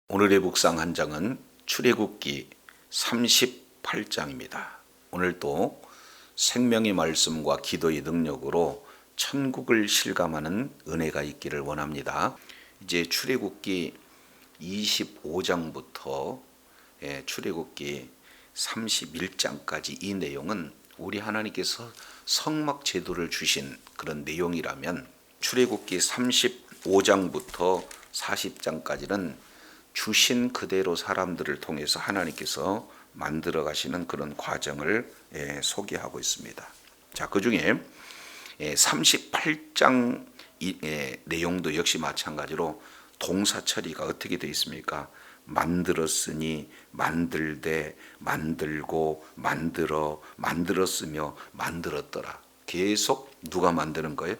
오늘의 묵상 한 장은 출애굽기 38장입니다. 오늘도 생명의 말씀과 기도의 능력으로 천국을 실감하는 은혜가 있기를 원합니다. 이제 출애굽기 25장부터 출애굽기 31장까지 이 내용은 우리 하나님께서 성막 제도를 주신 그런 내용이라면, 출애굽기 35장부터 40장까지는 주신 그대로 사람들을 통해서 하나님께서 만들어 가시는 그런 과정을 소개하고 있습니다. 자, 그 중에 38장 내용도 역시 마찬가지로 동사 처리가 어떻게 되어 있습니까? 만들었으니, 만들되, 만들고, 만들어, 만들었으며, 만들었더라. 계속 누가 만드는 거예요?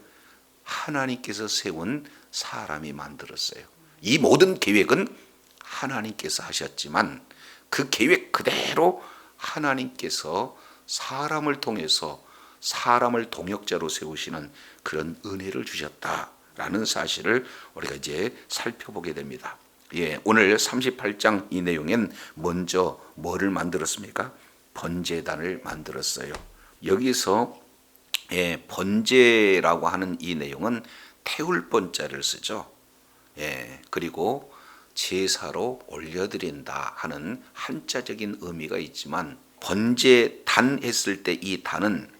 하나님께서 세운 사람이 만들었어요. 이 모든 계획은 하나님께서 하셨지만 그 계획 그대로 하나님께서 사람을 통해서 사람을 동역자로 세우시는 그런 은혜를 주셨다라는 사실을 우리가 이제 살펴보게 됩니다. 오늘 38장 이 내용엔 먼저 뭐를 만들었습니까? 번제단을 만들었어요. 여기서 번제라고 하는 이 내용은 태울 번자를 쓰죠. 그리고 제사로 올려드린다 하는 한자적인 의미가 있지만, 번제단 했을 때 이 단은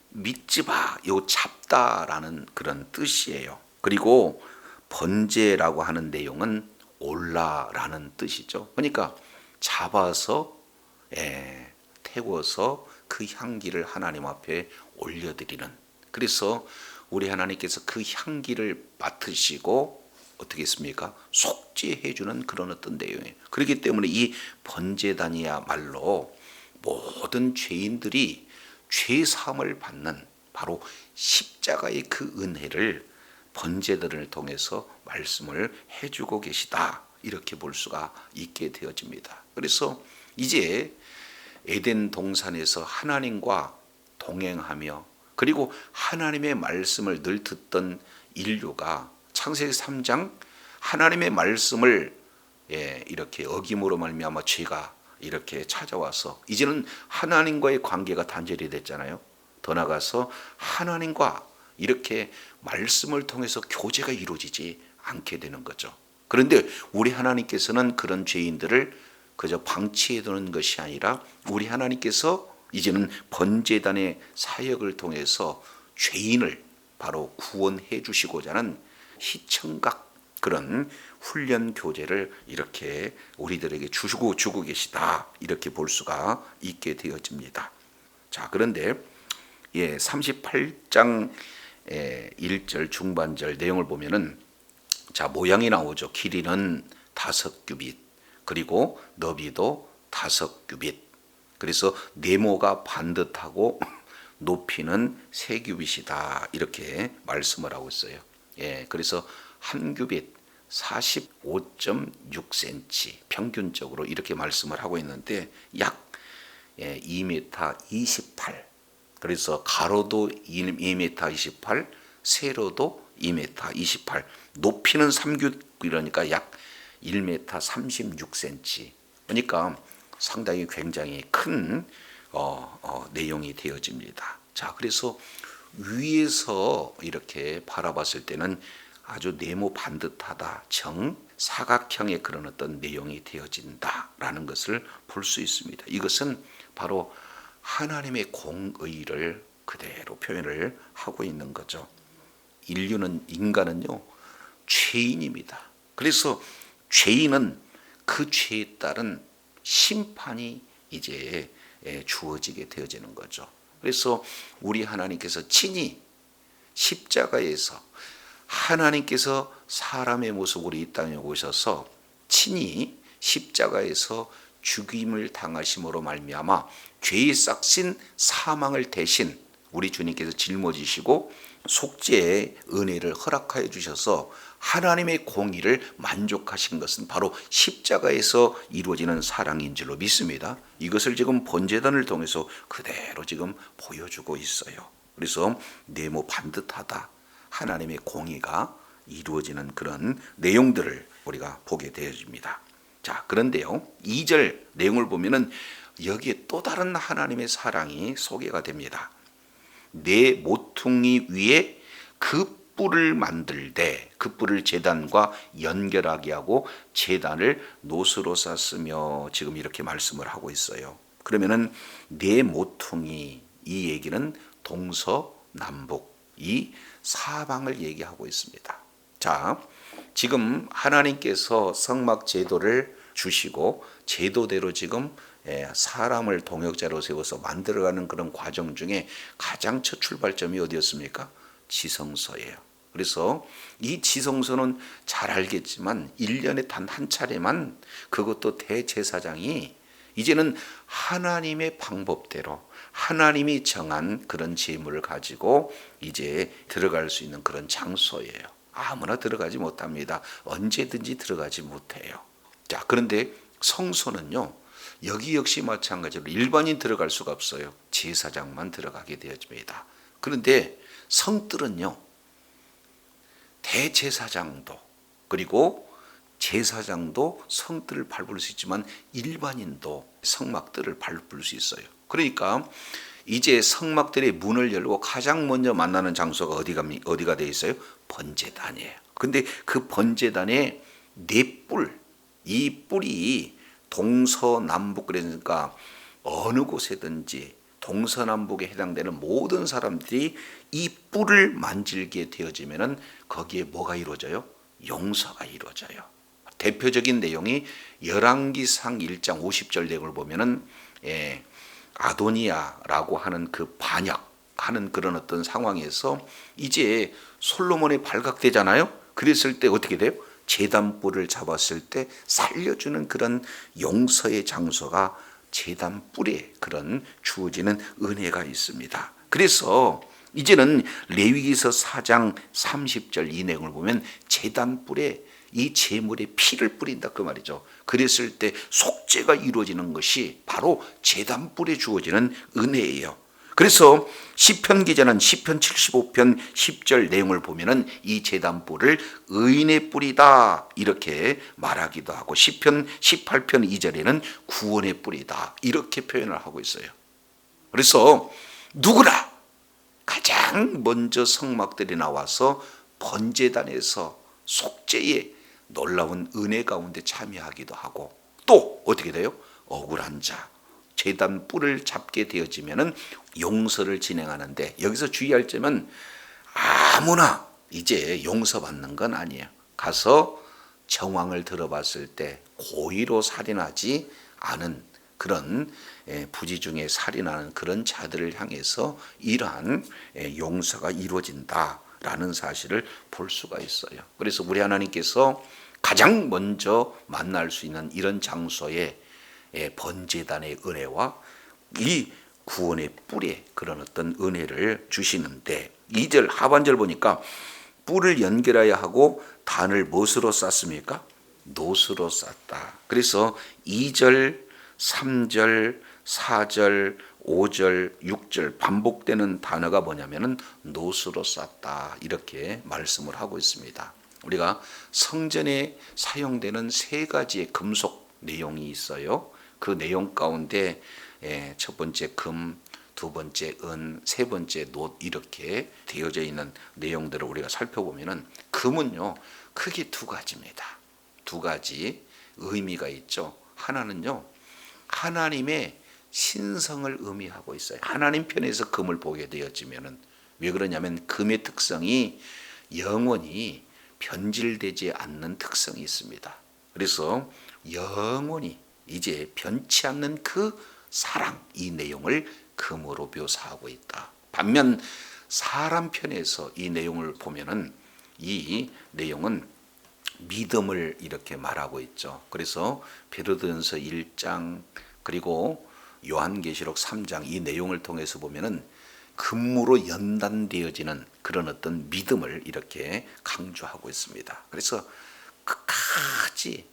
믿지마, 요 잡다라는 그런 뜻이에요. 그리고 번제라고 하는 내용은 올라라는 뜻이죠. 그러니까 잡아서 태워서 그 향기를 하나님 앞에 올려드리는, 그래서 우리 하나님께서 그 향기를 맡으시고 어떻게 했습니까? 속죄해 주는 그런 어떤 내용이에요. 그렇기 때문에 이 번제단이야말로 모든 죄인들이 죄 사함을 받는 바로 십자가의 그 은혜를 번제단을 통해서 말씀을 해주고 계시다, 이렇게 볼 수가 있게 되어집니다. 그래서 이제 에덴 동산에서 하나님과 동행하며 그리고 하나님의 말씀을 늘 듣던 인류가 창세기 3장 하나님의 말씀을 이렇게 어김으로 말미암아 죄가 이렇게 찾아와서 이제는 하나님과의 관계가 단절이 됐잖아요. 더 나아가서 하나님과 이렇게 말씀을 통해서 교제가 이루어지지 않게 되는 거죠. 그런데 우리 하나님께서는 그런 죄인들을 그저 방치해 두는 것이 아니라 우리 하나님께서 이제는 번제단의 사역을 통해서 죄인을 바로 구원해 주시고자 하는 희청각 그런 훈련 교제를 이렇게 우리들에게 주고 계시다, 이렇게 볼 수가 있게 되어집니다. 자, 그런데 38장 1절 중반절 내용을 보면은 자, 모양이 나오죠. 길이는 5규빗, 그리고 너비도 5규빗. 그래서 네모가 반듯하고 높이는 3규빗이다, 이렇게 말씀을 하고 있어요. 그래서 한 규빗 45.6cm 평균적으로 이렇게 말씀을 하고 있는데 약 2m 28. 그래서 가로도 2m 28, 세로도 2m 28, 높이는 3규, 이러니까 약 1m 36cm. 그러니까 상당히 굉장히 큰 내용이 되어집니다. 자, 그래서 위에서 이렇게 바라봤을 때는 아주 네모 반듯하다, 정사각형의 그런 어떤 내용이 되어진다라는 것을 볼 수 있습니다. 이것은 바로 하나님의 공의를 그대로 표현을 하고 있는 거죠. 인간은요 죄인입니다. 그래서 죄인은 그 죄에 따른 심판이 이제 주어지게 되어지는 거죠. 그래서 우리 하나님께서 친히 십자가에서 하나님께서 사람의 모습으로 이 땅에 오셔서 친히 십자가에서 죽임을 당하심으로 말미암아 죄의 싹신 사망을 대신 우리 주님께서 짊어지시고 속죄의 은혜를 허락하여 주셔서 하나님의 공의를 만족하신 것은 바로 십자가에서 이루어지는 사랑인 줄로 믿습니다. 이것을 지금 번제단을 통해서 그대로 지금 보여주고 있어요. 그래서 네모 반듯하다, 하나님의 공의가 이루어지는 그런 내용들을 우리가 보게 되어집니다. 자, 그런데요. 2절 내용을 보면은 여기에 또 다른 하나님의 사랑이 소개가 됩니다. 내 모퉁이 위에 그 뿔을 만들되 그 뿔을 제단과 연결하게 하고 제단을 노스로 쌌으며 지금 이렇게 말씀을 하고 있어요. 그러면은 내 모퉁이 이 얘기는 동서남북 이 사방을 얘기하고 있습니다. 자, 지금 하나님께서 성막 제도를 주시고 제도대로 지금 사람을 동역자로 세워서 만들어가는 그런 과정 중에 가장 첫 출발점이 어디였습니까? 지성소예요. 그래서 이 지성소는 잘 알겠지만 1년에 단 한 차례만 그것도 대제사장이 이제는 하나님의 방법대로 하나님이 정한 그런 제물을 가지고 이제 들어갈 수 있는 그런 장소예요. 아무나 들어가지 못합니다. 언제든지 들어가지 못해요. 자, 그런데 성소는요. 여기 역시 마찬가지로 일반인 들어갈 수가 없어요. 제사장만 들어가게 되어집니다. 그런데 성들은요. 대제사장도 그리고 제사장도 성들을 밟을 수 있지만 일반인도 성막들을 밟을 수 있어요. 그러니까 이제 성막들의 문을 열고 가장 먼저 만나는 장소가 어디가 되어 있어요? 번제단이에요. 근데 그 번제단에 네 뿔, 이 뿔이 동서남북 그러니까 어느 곳에든지 동서남북에 해당되는 모든 사람들이 이 뿔을 만질게 되어지면은 거기에 뭐가 이루어져요? 용서가 이루어져요. 대표적인 내용이 열왕기상 1장 50절 내용을 보면은 아도니아라고 하는 그 반역하는 그런 어떤 상황에서 이제 솔로몬이 발각되잖아요. 그랬을 때 어떻게 돼요? 제단뿔을 잡았을 때 살려주는 그런 용서의 장소가 제단뿔에 그런 주어지는 은혜가 있습니다. 그래서 이제는 레위기서 4장 30절 이 내용을 보면 제단뿔에 이 제물에 피를 뿌린다 그 말이죠. 그랬을 때 속죄가 이루어지는 것이 바로 제단뿔에 주어지는 은혜예요. 그래서 시편 기자는 시편 75편 10절 내용을 보면은 이 제단뿔을 의인의 뿔이다 이렇게 말하기도 하고 시편 18편 2절에는 구원의 뿔이다 이렇게 표현을 하고 있어요. 그래서 누구나 가장 먼저 성막들이 나와서 번제단에서 속죄의 놀라운 은혜 가운데 참여하기도 하고 또 어떻게 돼요? 억울한 자 제단 뿔을 잡게 되어지면은 용서를 진행하는데 여기서 주의할 점은 아무나 이제 용서받는 건 아니에요. 가서 정황을 들어봤을 때 고의로 살인하지 않은 그런 부지 중에 살인하는 그런 자들을 향해서 이러한 용서가 이루어진다라는 사실을 볼 수가 있어요. 그래서 우리 하나님께서 가장 먼저 만날 수 있는 이런 장소에 번제단의 은혜와 이 구원의 뿔에 그런 어떤 은혜를 주시는데 2절 하반절 보니까 뿔을 연결하여 하고 단을 무엇으로 쌌습니까? 노스로 쌌다. 그래서 2절, 3절, 4절, 5절, 6절 반복되는 단어가 뭐냐면은 노스로 쌌다 이렇게 말씀을 하고 있습니다. 우리가 성전에 사용되는 세 가지의 금속 내용이 있어요. 그 내용 가운데 첫 번째 금, 두 번째 은, 세 번째 놋 이렇게 되어져 있는 내용들을 우리가 살펴보면은 금은요 크게 두 가지입니다. 두 가지 의미가 있죠. 하나는요 하나님의 신성을 의미하고 있어요. 하나님 편에서 금을 보게 되어지면은 왜 그러냐면 금의 특성이 영원히 변질되지 않는 특성이 있습니다. 그래서 영원히 이제 변치 않는 그 사랑 이 내용을 금으로 묘사하고 있다. 반면 사람 편에서 이 내용을 보면은 이 내용은 믿음을 이렇게 말하고 있죠. 그래서 베드로전서 1장 그리고 요한계시록 3장 이 내용을 통해서 보면은 금으로 연단되어지는 그런 어떤 믿음을 이렇게 강조하고 있습니다. 그래서 끝까지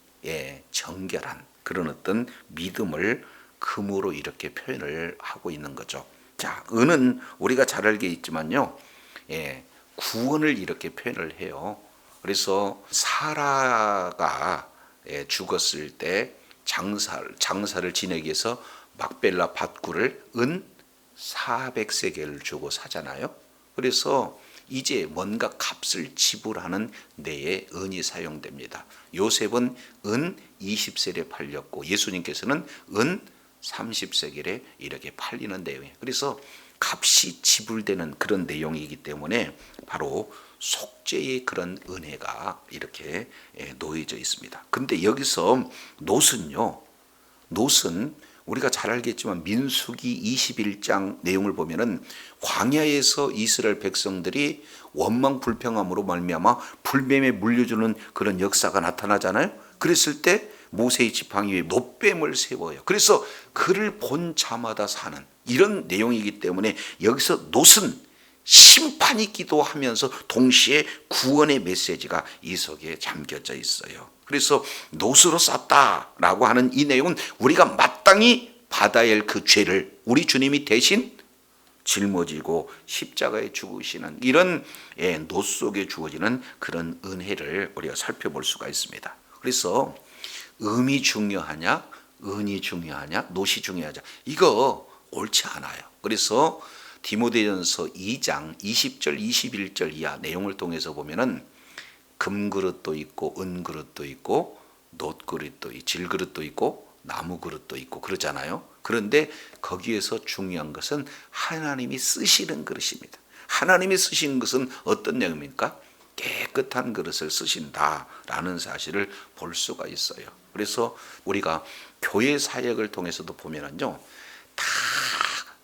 정결한 그런 어떤 믿음을 금으로 이렇게 표현을 하고 있는 거죠. 자, 은은 우리가 잘 알게 있지만요, 구원을 이렇게 표현을 해요. 그래서 사라가 죽었을 때 장사를 지내기 위해서 막벨라 밧굴을 은 400세겔을 주고 사잖아요. 그래서 이제 뭔가 값을 지불하는 데에 은이 사용됩니다. 요셉은 은 20세겔에 팔렸고 예수님께서는 은 30세겔에 이렇게 팔리는 내용이에요. 그래서 값이 지불되는 그런 내용이기 때문에 바로 속죄의 그런 은혜가 이렇게 놓여져 있습니다. 근데 여기서 놋은요. 놋은 우리가 잘 알겠지만 민수기 21장 내용을 보면은 광야에서 이스라엘 백성들이 원망 불평함으로 말미암아 불뱀에 물려주는 그런 역사가 나타나잖아요. 그랬을 때 모세의 지팡이 위에 놋뱀을 세워요. 그래서 그를 본 자마다 사는 이런 내용이기 때문에 여기서 놋은 심판이기도 하면서 동시에 구원의 메시지가 이 속에 잠겨져 있어요. 그래서 놋으로 쌌다라고 하는 이 내용은 우리가 마땅히 받아야 할 그 죄를 우리 주님이 대신 짊어지고 십자가에 죽으시는 이런 놋 속에 주어지는 그런 은혜를 우리가 살펴볼 수가 있습니다. 그래서 음이 중요하냐 은이 중요하냐 놋이 중요하냐 이거 옳지 않아요. 그래서 디모데전서 2장 20절 21절 이하 내용을 통해서 보면은 금그릇도 있고 은그릇도 있고 놋그릇도 있고 질그릇도 있고 나무그릇도 있고 그러잖아요. 그런데 거기에서 중요한 것은 하나님이 쓰시는 그릇입니다. 하나님이 쓰신 것은 어떤 내용입니까? 깨끗한 그릇을 쓰신다라는 사실을 볼 수가 있어요. 그래서 우리가 교회 사역을 통해서도 보면은요. 다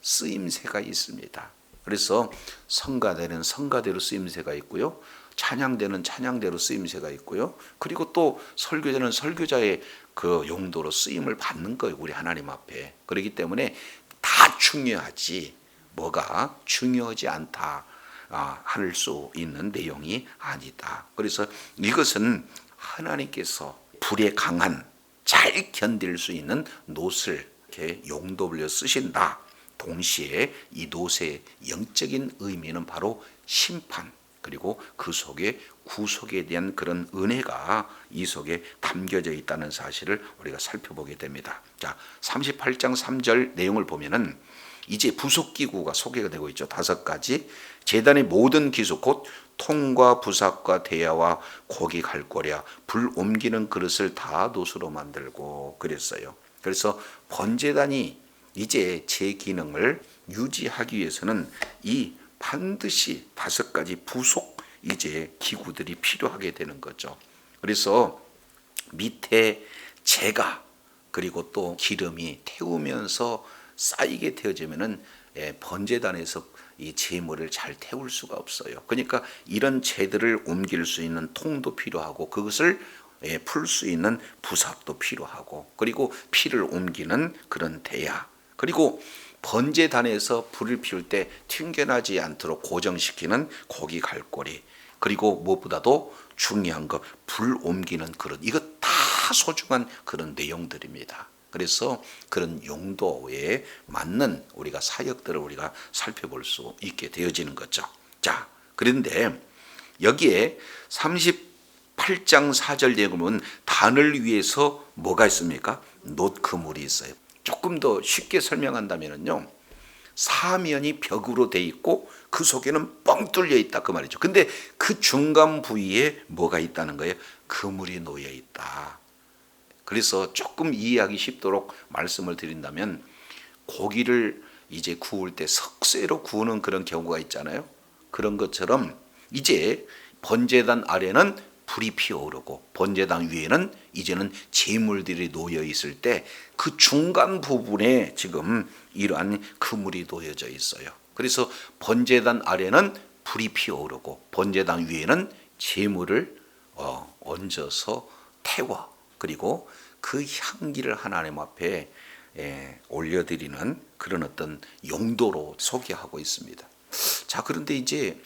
쓰임새가 있습니다. 그래서 성가대는 성가대로 쓰임새가 있고요. 찬양대는 찬양대로 쓰임새가 있고요. 그리고 또 설교자는 설교자의 그 용도로 쓰임을 받는 거예요. 우리 하나님 앞에. 그렇기 때문에 다 중요하지 뭐가 중요하지 않다 할 수 있는 내용이 아니다. 그래서 이것은 하나님께서 불에 강한 잘 견딜 수 있는 놋을 이렇게 용도로 쓰신다. 동시에 이 놋의 영적인 의미는 바로 심판 그리고 그 속에 구속에 대한 그런 은혜가 이 속에 담겨져 있다는 사실을 우리가 살펴보게 됩니다. 자, 38장 3절 내용을 보면은 이제 부속기구가 소개가 되고 있죠. 5가지. 제단의 모든 기구 곧 통과 부삭과 대야와 고기 갈고랴 불 옮기는 그릇을 다 놋으로 만들고 그랬어요. 그래서 번제단이 이제 제 기능을 유지하기 위해서는 이 반드시 5가지 부속 이제 기구들이 필요하게 되는 거죠. 그래서 밑에 재가 그리고 또 기름이 태우면서 쌓이게 되어지면은 번제단에서 이 제물을 잘 태울 수가 없어요. 그러니까 이런 재들을 옮길 수 있는 통도 필요하고 그것을 풀 수 있는 부삽도 필요하고 그리고 피를 옮기는 그런 대야 그리고 번제단에서 불을 피울 때 튕겨나지 않도록 고정시키는 고기 갈고리 그리고 무엇보다도 중요한 거 불 옮기는 그릇 이거 다 소중한 그런 내용들입니다. 그래서 그런 용도에 맞는 우리가 사역들을 우리가 살펴볼 수 있게 되어지는 거죠. 자, 그런데 여기에 38장 4절 내용을 보면 단을 위해서 뭐가 있습니까? 놋 그물이 있어요. 조금 더 쉽게 설명한다면요. 사면이 벽으로 돼 있고 그 속에는 뻥 뚫려 있다 그 말이죠. 근데 그 중간 부위에 뭐가 있다는 거예요? 그물이 놓여 있다. 그래서 조금 이해하기 쉽도록 말씀을 드린다면 고기를 이제 구울 때 석쇠로 구우는 그런 경우가 있잖아요. 그런 것처럼 이제 번제단 아래는 불이 피어오르고 번제단 위에는 이제는 제물들이 놓여 있을 때 그 중간 부분에 지금 이러한 그물이 놓여져 있어요. 그래서 번제단 아래는 불이 피어오르고 번제단 위에는 제물을 얹어서 태워 그리고 그 향기를 하나님 앞에 올려드리는 그런 어떤 용도로 소개하고 있습니다. 자, 그런데 이제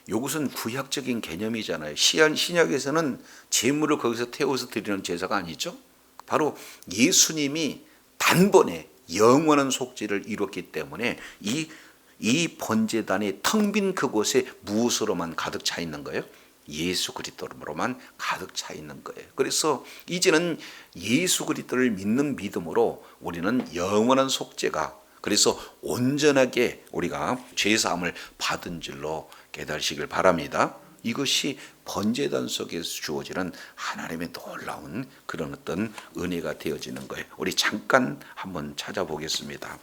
이것은 구약적인 개념이잖아요. 신약에서는 제물을 거기서 태워서 드리는 제사가 아니죠. 바로 예수님이 단번에 영원한 속죄를 이뤘기 때문에 이 번제단의 텅 빈 그곳에 무엇으로만 가득 차 있는 거예요? 예수 그리스도로만 가득 차 있는 거예요. 그래서 이제는 예수 그리스도를 믿는 믿음으로 우리는 영원한 속죄가, 그래서 온전하게 우리가 죄 사함을 받은 줄로 깨달으시길 바랍니다. 이것이 번제단 속에서 주어지는 하나님의 놀라운 그런 어떤 은혜가 되어지는 거예요. 우리 잠깐 한번 찾아보겠습니다.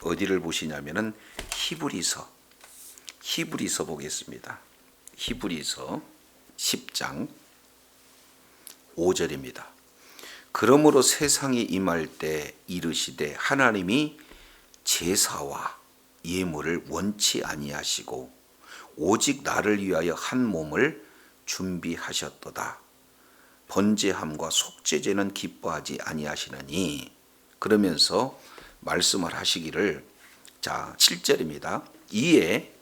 어디를 보시냐면은 히브리서 보겠습니다. 히브리서 10장 5절입니다. 그러므로 세상이 임할 때 이르시되 하나님이 제사와 예물을 원치 아니하시고 오직 나를 위하여 한 몸을 준비하셨도다. 번제함과 속죄제는 기뻐하지 아니하시나니. 그러면서 말씀을 하시기를, 자 7절입니다. 이에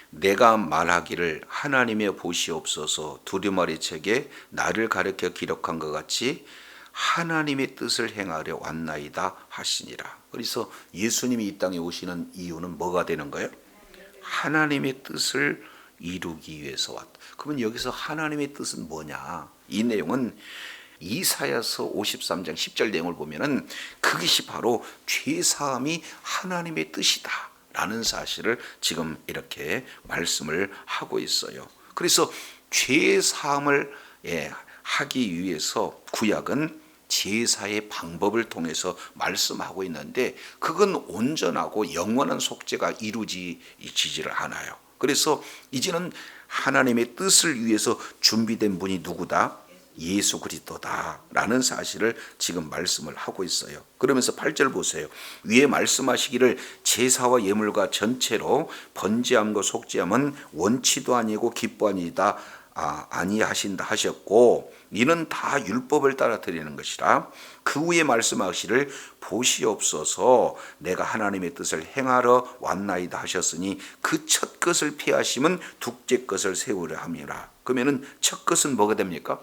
내가 말하기를 하나님의 보시옵소서 두루마리 책에 나를 가르쳐 기록한 것 같이 하나님의 뜻을 행하려 왔나이다 하시니라. 그래서 예수님이 이 땅에 오시는 이유는 뭐가 되는 거예요? 하나님의 뜻을 이루기 위해서 왔다. 그러면 여기서 하나님의 뜻은 뭐냐? 이 내용은 이사야서 53장 10절 내용을 보면은 그것이 바로 죄사함이 하나님의 뜻이다 라는 사실을 지금 이렇게 말씀을 하고 있어요. 그래서 죄사함을 하기 위해서 구약은 제사의 방법을 통해서 말씀하고 있는데 그건 온전하고 영원한 속죄가 이루어지지를 않아요. 그래서 이제는 하나님의 뜻을 위해서 준비된 분이 누구다? 예수 그리스도다 라는 사실을 지금 말씀을 하고 있어요. 그러면서 8절 보세요. 위에 말씀하시기를 제사와 예물과 전체로 번제함과 속죄함은 원치도 아니고 기뻐하니다 아니하신다 하셨고 이는 다 율법을 따라 드리는 것이라. 그 후에 말씀하시기를 보시옵소서 내가 하나님의 뜻을 행하러 왔나이다 하셨으니 그 첫 것을 피하시면 둘째 것을 세우려 함이라. 그러면은 첫 것은 뭐가 됩니까?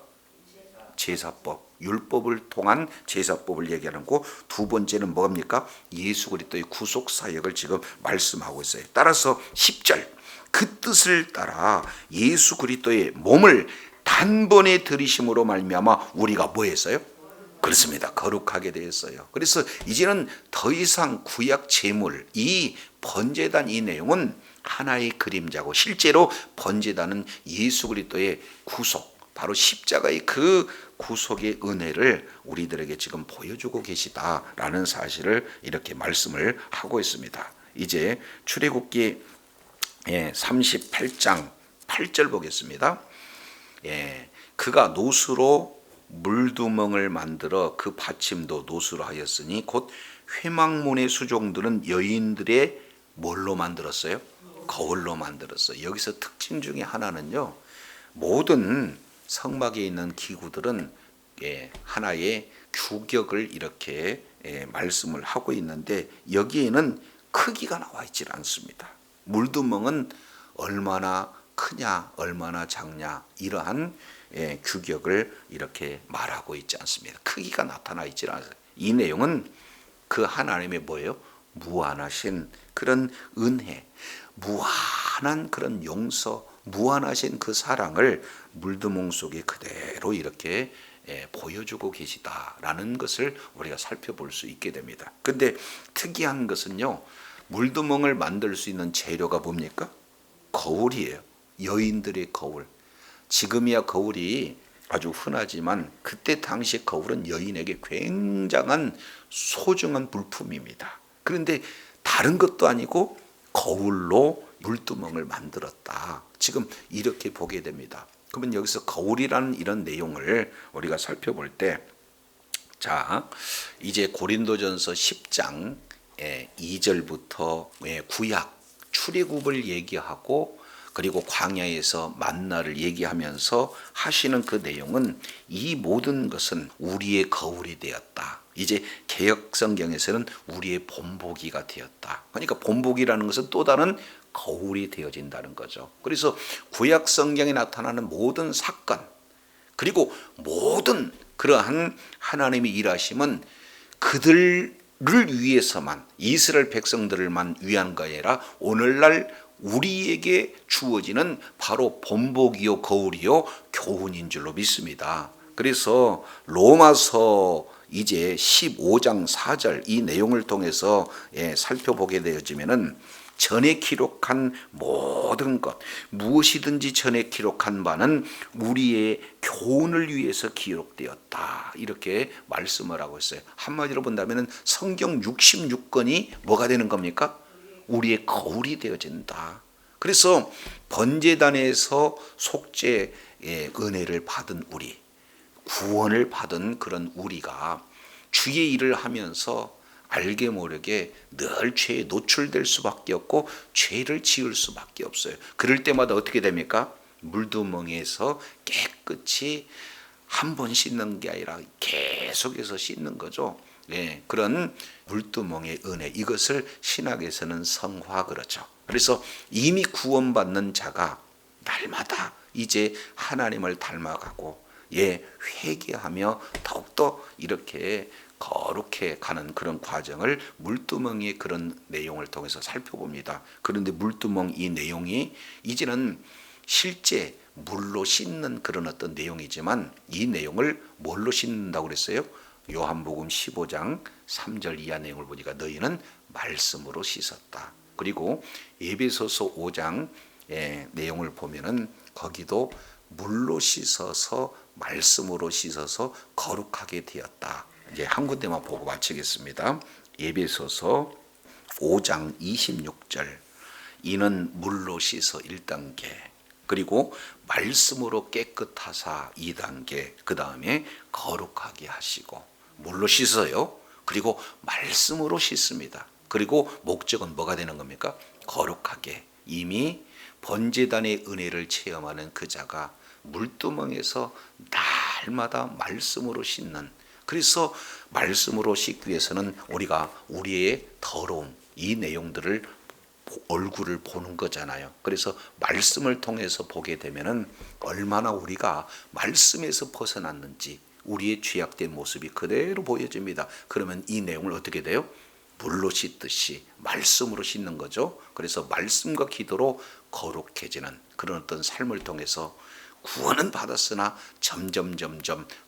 제사법, 율법을 통한 제사법을 얘기하는 거고, 두 번째는 뭡니까? 예수 그리스도의 구속 사역을 지금 말씀하고 있어요. 따라서 10절 그 뜻을 따라 예수 그리스도의 몸을 단번에 들이심으로 말미암아 우리가 뭐 했어요? 그렇습니다. 거룩하게 되었어요. 그래서 이제는 더 이상 구약 제물, 이 번제단 이 내용은 하나의 그림자고 실제로 번제단은 예수 그리스도의 구속, 바로 십자가의 그 구속의 은혜를 우리들에게 지금 보여주고 계시다라는 사실을 이렇게 말씀을 하고 있습니다. 이제 출애굽기 38장 8절 보겠습니다. 그가 노수로 물두멍을 만들어 그 받침도 노수로 하였으니 곧 회막문의 수종들은 여인들의 뭘로 만들었어요? 거울로 만들었어요. 여기서 특징 중에 하나는요, 모든 성막에 있는 기구들은 하나의 규격을 이렇게 말씀을 하고 있는데 여기에는 크기가 나와 있지 않습니다. 물두멍은 얼마나 크냐 얼마나 작냐 이러한 규격을 이렇게 말하고 있지 않습니다. 크기가 나타나 있지 않아요. 이 내용은 그 하나님의 뭐예요? 무한하신 그런 은혜, 무한한 그런 용서, 무한하신 그 사랑을 물두멍 속에 그대로 이렇게 보여주고 계시다라는 것을 우리가 살펴볼 수 있게 됩니다. 근데 특이한 것은요, 물두멍을 만들 수 있는 재료가 뭡니까? 거울이에요. 여인들의 거울. 지금이야 거울이 아주 흔하지만 그때 당시 거울은 여인에게 굉장한 소중한 물품입니다. 그런데 다른 것도 아니고 거울로 물두멍을 만들었다. 지금 이렇게 보게 됩니다. 그러면 여기서 거울이라는 이런 내용을 우리가 살펴볼 때, 자 이제 고린도전서 10장 2절부터 구약 출애굽을 얘기하고 그리고 광야에서 만나를 얘기하면서 하시는 그 내용은 이 모든 것은 우리의 거울이 되었다. 이제 개역 성경에서는 우리의 본보기가 되었다. 그러니까 본보기라는 것은 또 다른 거울이 되어진다는 거죠. 그래서 구약 성경에 나타나는 모든 사건 그리고 모든 그러한 하나님의 일하심은 그들을 위해서만, 이스라엘 백성들을만 위한 것이 아니라 오늘날 우리에게 주어지는 바로 본보기요 거울이요 교훈인 줄로 믿습니다. 그래서 로마서 이제 15장 4절 이 내용을 통해서 살펴보게 되어지면은 전에 기록한 모든 것 무엇이든지 전에 기록한 바는 우리의 교훈을 위해서 기록되었다 이렇게 말씀을 하고 있어요. 한마디로 본다면 성경 66권이 뭐가 되는 겁니까? 우리의 거울이 되어진다. 그래서 번제단에서 속죄의 은혜를 받은 우리, 구원을 받은 그런 우리가 주의 일을 하면서 알게 모르게 늘 죄에 노출될 수밖에 없고 죄를 지을 수밖에 없어요. 그럴 때마다 어떻게 됩니까? 물두멍에서 깨끗이 한 번 씻는 게 아니라 계속해서 씻는 거죠. 그런 물두멍의 은혜, 이것을 신학에서는 성화 그렇죠. 그래서 이미 구원받는 자가 날마다 이제 하나님을 닮아가고 회개하며 더욱더 이렇게 거룩해 가는 그런 과정을 물두멍의 그런 내용을 통해서 살펴봅니다. 그런데 물두멍 이 내용이 이제는 실제 물로 씻는 그런 어떤 내용이지만 이 내용을 뭘로 씻는다고 그랬어요? 요한복음 15장 3절 이하 내용을 보니까 너희는 말씀으로 씻었다. 그리고 에베소서 5장 내용을 보면은 거기도 물로 씻어서 말씀으로 씻어서 거룩하게 되었다. 이제 한 군데만 보고 마치겠습니다. 에베소서 5장 26절 이는 물로 씻어 1단계 그리고 말씀으로 깨끗하사 2단계 그 다음에 거룩하게 하시고 물로 씻어요. 그리고 말씀으로 씻습니다. 그리고 목적은 뭐가 되는 겁니까? 거룩하게 이미 번제단의 은혜를 체험하는 그 자가 물두멍에서 날마다 말씀으로 씻는 그래서 말씀으로 씻기 위해서는 우리가 우리의 더러움 이 내용들을 얼굴을 보는 거잖아요. 그래서 말씀을 통해서 보게 되면은 얼마나 우리가 말씀에서 벗어났는지 우리의 죄악된 모습이 그대로 보여집니다. 그러면 이 내용을 어떻게 돼요? 물로 씻듯이 말씀으로 씻는 거죠. 그래서 말씀과 기도로 거룩해지는 그런 어떤 삶을 통해서 구원은 받았으나 점점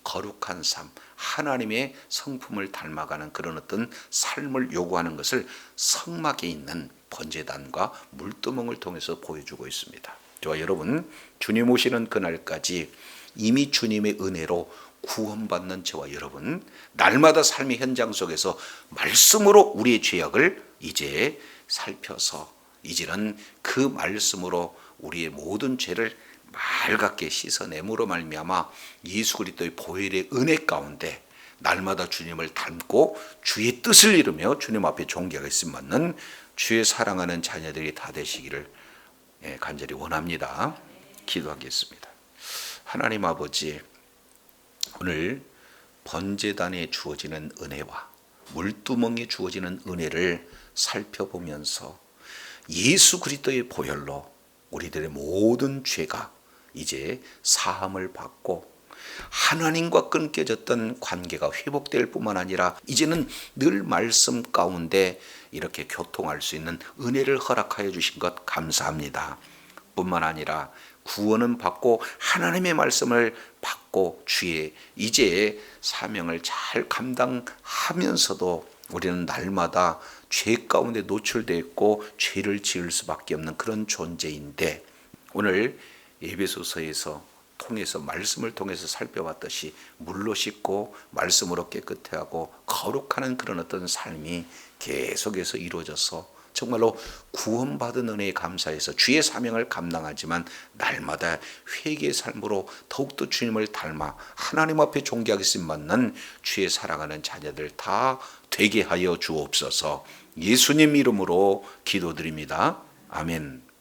거룩한 삶, 하나님의 성품을 닮아가는 그런 어떤 삶을 요구하는 것을 성막에 있는 번제단과 물두멍을 통해서 보여주고 있습니다. 저와 여러분, 주님 오시는 그날까지 이미 주님의 은혜로 구원받는 저와 여러분, 날마다 삶의 현장 속에서 말씀으로 우리의 죄악을 이제 살펴서 이제는 그 말씀으로 우리의 모든 죄를 맑게 씻어내므로 말미암아 예수 그리스도의 보혈의 은혜 가운데 날마다 주님을 닮고 주의 뜻을 이루며 주님 앞에 존귀하겠음 받는 주의 사랑하는 자녀들이 다 되시기를 간절히 원합니다. 기도하겠습니다. 하나님 아버지, 오늘 번제단에 주어지는 은혜와 물두멍에 주어지는 은혜를 살펴보면서 예수 그리스도의 보혈로 우리들의 모든 죄가 이제 사함을 받고 하나님과 끊겨졌던 관계가 회복될 뿐만 아니라 이제는 늘 말씀 가운데 이렇게 교통할 수 있는 은혜를 허락하여 주신 것 감사합니다. 뿐만 아니라 구원은 받고 하나님의 말씀을 받고 주의 이제 사명을 잘 감당하면서도 우리는 날마다 죄 가운데 노출되어 있고 죄를 지을 수밖에 없는 그런 존재인데 오늘 에베소서에서 통해서 말씀을 통해서 살펴봤듯이 물로 씻고 말씀으로 깨끗해 하고 거룩하는 그런 어떤 삶이 계속해서 이루어져서 정말로 구원받은 은혜에 감사해서 주의 사명을 감당하지만 날마다 회개의 삶으로 더욱더 주님을 닮아 하나님 앞에 존귀하겠음 받는 주의 사랑하는 자녀들 다 되게 하여 주옵소서. 예수님 이름으로 기도드립니다. 아멘.